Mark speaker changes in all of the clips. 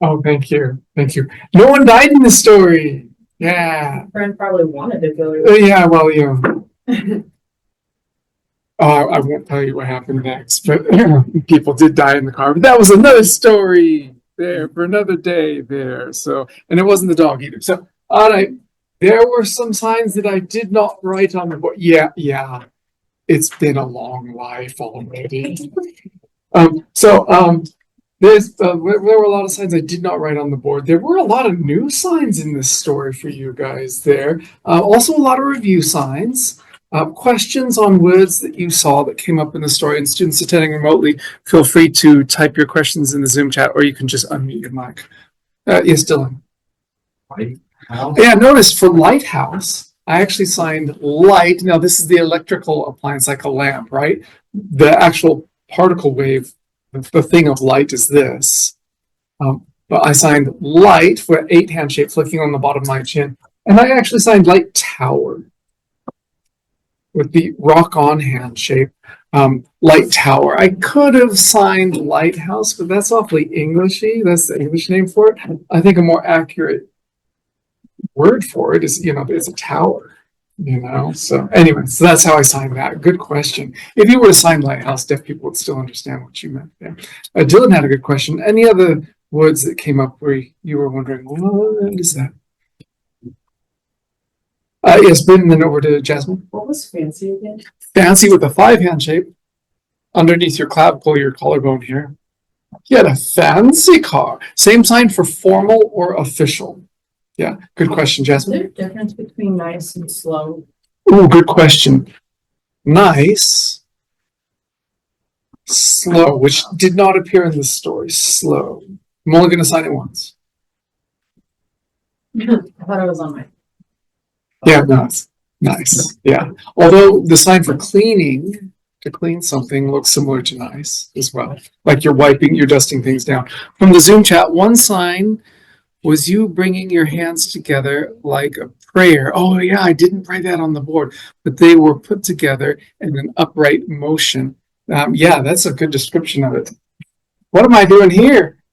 Speaker 1: Oh, thank you. Thank you. No one died in the story. Yeah.
Speaker 2: Friend probably wanted to kill you.
Speaker 1: Yeah, well, I won't tell you what happened next, but people did die in the car. But that was another story there for another day there. So, and it wasn't the dog either. So, all right. There were some signs that I did not write on the board. Yeah, yeah. It's been a long life already. So, there were a lot of signs I did not write on the board. There were a lot of new signs in this story for you guys there. Also, a lot of review signs. Questions on words that you saw that came up in the story. And students attending remotely, feel free to type your questions in the Zoom chat, or you can just unmute your mic. Yes, Dylan. Yeah, notice for lighthouse, I actually signed light. Now, this is the electrical appliance like a lamp, right? The actual particle wave, the thing of light is this. But I signed light for 8-hand shape, flicking on the bottom of my chin. And I actually signed light tower with the rock on hand shape. Light tower. I could have signed lighthouse, but that's awfully Englishy. That's the English name for it. I think a more accurate word for it is, it's a tower, So anyway, so that's how I signed that. Good question. If you were to sign lighthouse, deaf people would still understand what you meant there. Dylan had a good question. Any other words that came up where you were wondering, what is that? Yes, Ben, and then over to Jasmine.
Speaker 2: What was fancy again?
Speaker 1: Fancy with a 5-hand shape underneath your clavicle, your collarbone here. You had a fancy car. Same sign for formal or official. Yeah, good question, Jasmine.
Speaker 2: Is there a difference between nice and slow?
Speaker 1: Oh, good question. Nice, slow, which did not appear in the story. Slow. I'm only going to sign it once.
Speaker 2: I thought it was on my.
Speaker 1: Yeah, no, it's nice. Yeah. Although the sign for cleaning, to clean something, looks similar to nice as well. Like you're dusting things down. From the Zoom chat, one sign was you bringing your hands together like a prayer. Oh, yeah, I didn't write that on the board, but they were put together in an upright motion. Yeah, that's a good description of it. What am I doing here?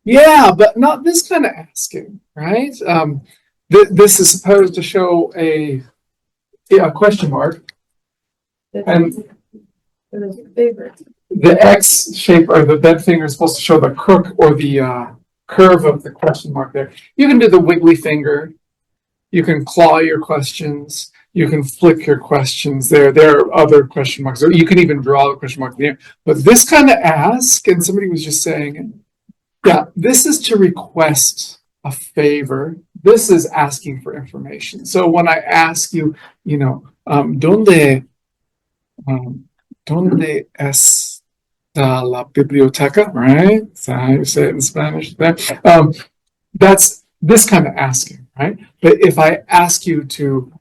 Speaker 1: Yeah, but not this kind of asking, right? This is supposed to show a question mark. And the X shape or the bent finger is supposed to show the crook or the curve of the question mark there. You can do the wiggly finger. You can claw your questions. You can flick your questions there. There are other question marks. Or you can even draw the question mark there. But this kind of ask, and somebody was just saying, yeah, this is to request a favor. This is asking for information. So when I ask you, ¿dónde está la biblioteca? Right? That's how you say it in Spanish. That's this kind of asking, right? But if I ask you to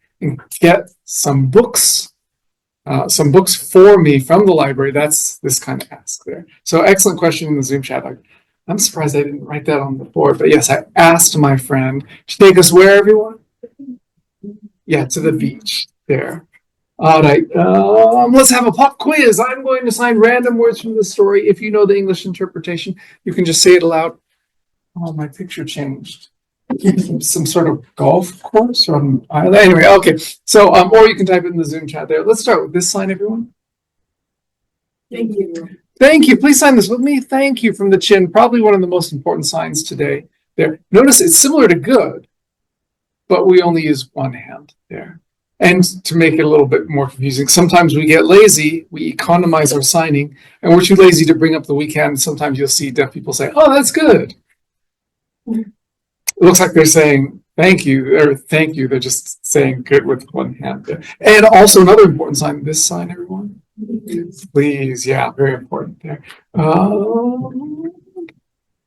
Speaker 1: get some books for me from the library, that's this kind of ask there. So excellent question in the Zoom chat. I'm surprised I didn't write that on the board, but yes, I asked my friend to take us where, everyone? Yeah, to the beach there. All right, let's have a pop quiz. I'm going to sign random words from the story. If you know the English interpretation, you can just say it aloud. Oh, my picture changed. Some sort of golf course or an island. Anyway, okay. So, or you can type it in the Zoom chat there. Let's start with this sign, everyone.
Speaker 2: Thank you.
Speaker 1: Thank you. Please sign this with me. Thank you from the chin. Probably one of the most important signs today. There. Notice it's similar to good, but we only use one hand there. And to make it a little bit more confusing, sometimes we get lazy, we economize our signing, and we're too lazy to bring up the weak hand. Sometimes you'll see deaf people say, oh, that's good. It looks like they're saying thank you, or thank you. They're just saying good with one hand there. And also another important sign, this sign, everyone. Please, yeah, very important there.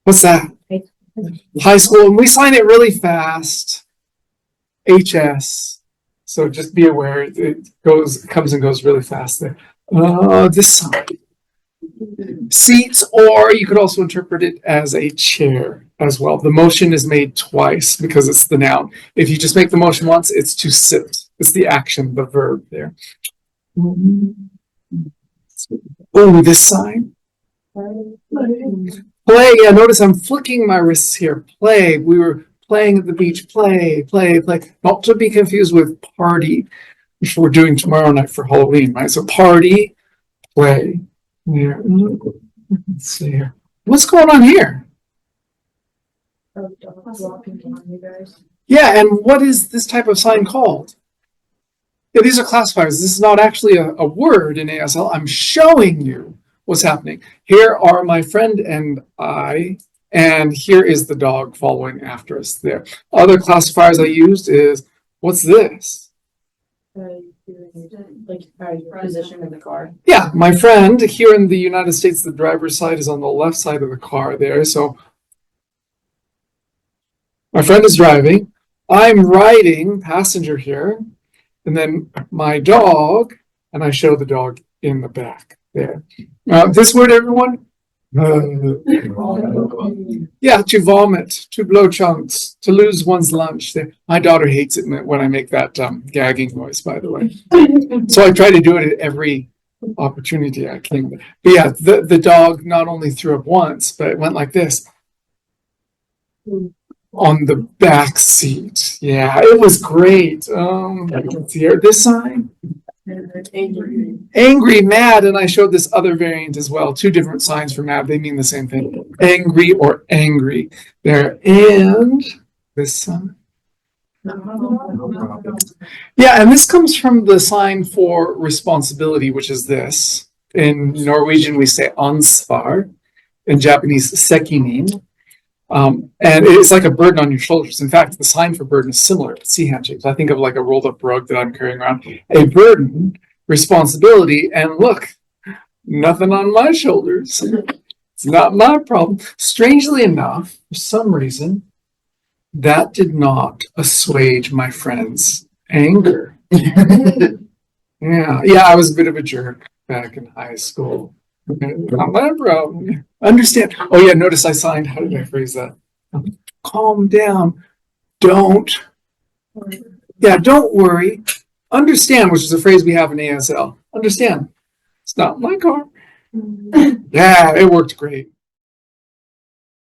Speaker 1: What's that? High school, and we sign it really fast. HS. So just be aware, it comes and goes really fast there. This sign. Seats, or you could also interpret it as a chair as well. The motion is made twice because it's the noun. If you just make the motion once, it's to sit. It's the action, the verb there. Oh, this sign. Play. Yeah, notice I'm flicking my wrists here. Play. We were playing at the beach. Play. Not to be confused with party, which we're doing tomorrow night for Halloween, right? So party, play. Yeah. Let's see here. What's going on here? Yeah, and what is this type of sign called? Yeah, these are classifiers. This is not actually a word in ASL. I'm showing you what's happening. Here are my friend and I, and here is the dog following after us there. Other classifiers I used is, what's this?
Speaker 2: Like your position in the car.
Speaker 1: Yeah, my friend. Here in the United States, the driver's side is on the left side of the car there. So my friend is driving. I'm riding, passenger here. And then my dog, and I show the dog in the back there. This word, everyone? Yeah, to vomit, to blow chunks, to lose one's lunch. My daughter hates it when I make that gagging noise, by the way. So I try to do it at every opportunity I can. But yeah, the dog not only threw up once, but it went like this. on the back seat. Yeah, it was great. Let's see here. This sign, angry, mad, and I showed this other variant as well. Two different signs for mad. They mean the same thing. Angry or angry. There, and this sign. Yeah, and this comes from the sign for responsibility, which is this. In Norwegian, we say ansvar. In Japanese, sekinin. And it's like a burden on your shoulders. In fact, the sign for burden is similar to sea handshakes. I think of like a rolled up rug that I'm carrying around. A burden, responsibility, and look, nothing on my shoulders. It's not my problem. Strangely enough, for some reason, that did not assuage my friend's anger. Yeah, I was a bit of a jerk back in high school. Not my problem. Understand. Oh yeah, notice I signed. How did I phrase that? Calm down. Don't worry. Understand, which is a phrase we have in ASL. Understand. It's not my car. Yeah, it worked great.